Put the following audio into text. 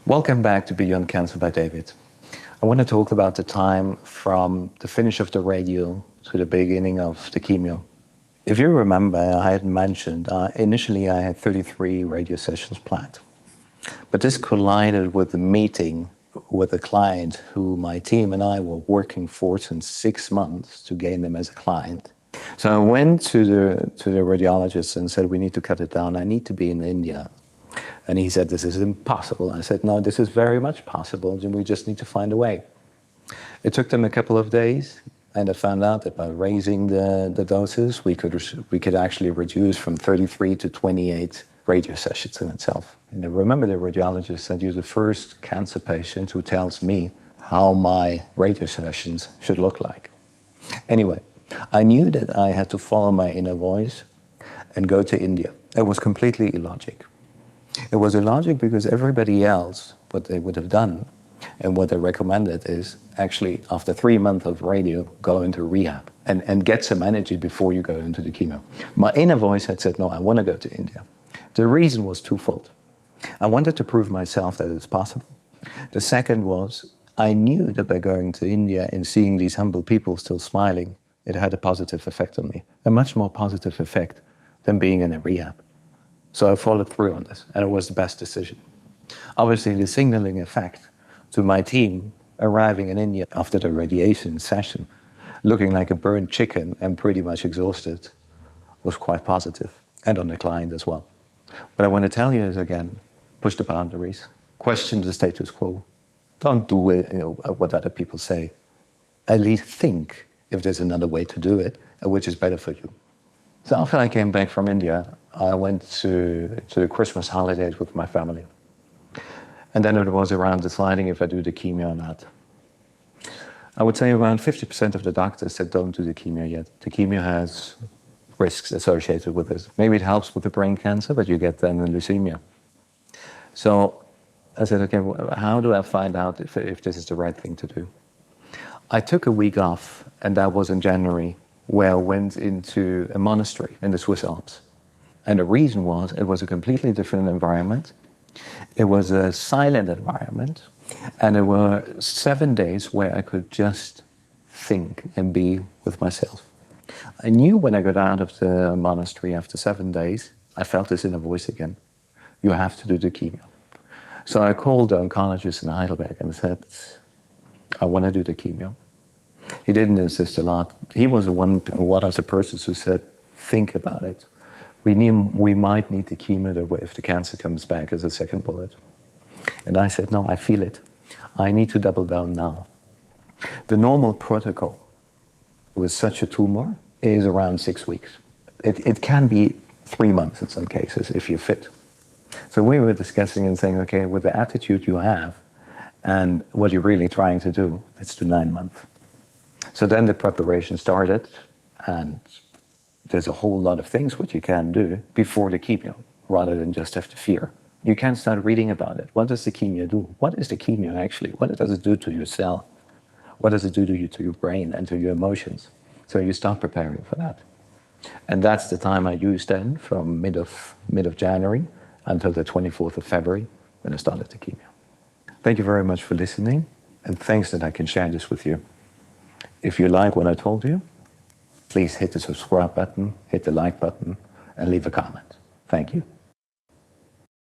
Welcome back to Beyond Cancer by David. I want to talk about the time from the finish of the radio to the beginning of the chemo. If you remember, I had mentioned initially I had 33 radio sessions planned. But this collided with the meeting with a client who my team and I were working for since 6 months to gain them as a client. So I went to the radiologist and said, we need to cut it down. I need to be in India. And he said, this is impossible. I said, no, this is very much possible, and we just need to find a way. It took them a couple of days, and I found out that by raising the doses, we could actually reduce from 33 to 28 radio sessions in itself. And I remember the radiologist said, you're the first cancer patient who tells me how my radio sessions should look like. Anyway, I knew that I had to follow my inner voice and go to India. It was completely illogic. It was illogic because everybody else, what they would have done and what they recommended is actually after 3 months of radio, go into rehab and get some energy before you go into the chemo. My inner voice had said, no, I want to go to India. The reason was twofold. I wanted to prove myself that it's possible. The second was I knew that by going to India and seeing these humble people still smiling, it had a positive effect on me, a much more positive effect than being in a rehab. So I followed through on this, and it was the best decision. Obviously, the signaling effect to my team arriving in India after the radiation session, looking like a burnt chicken and pretty much exhausted, was quite positive, and on the client as well. What I want to tell you is, again, push the boundaries, question the status quo. Don't do it, what other people say. At least think if there's another way to do it, which is better for you. So after I came back from India, I went to the Christmas holidays with my family. And then it was around deciding if I do the chemo or not. I would say around 50% of the doctors said don't do the chemo yet. The chemo has risks associated with it. Maybe it helps with the brain cancer, but you get then the leukemia. So I said, okay, how do I find out if this is the right thing to do? I took a week off, and that was in January, where I went into a monastery in the Swiss Alps. And the reason was, it was a completely different environment. It was a silent environment, and there were 7 days where I could just think and be with myself. I knew when I got out of the monastery after 7 days, I felt this inner voice again. You have to do the chemo. So I called the oncologist in Heidelberg and said, I want to do the chemo. He didn't insist a lot. He was one of the persons who said, think about it. We might need the chemo if the cancer comes back as a second bullet. And I said, no, I feel it. I need to double down now. The normal protocol with such a tumor is around 6 weeks. It can be 3 months in some cases if you're fit. So we were discussing and saying, okay, with the attitude you have and what you're really trying to do, let's do 9 months. So then the preparation started, and there's a whole lot of things what you can do before the chemo, rather than just have the fear. You can start reading about it. What does the chemo do? What is the chemo actually? What does it do to your cell? What does it do to your brain and to your emotions? So you start preparing for that. And that's the time I used then, from mid of January until the 24th of February, when I started the chemo. Thank you very much for listening, and thanks that I can share this with you. If you like what I told you, please hit the subscribe button, hit the like button, and leave a comment. Thank you.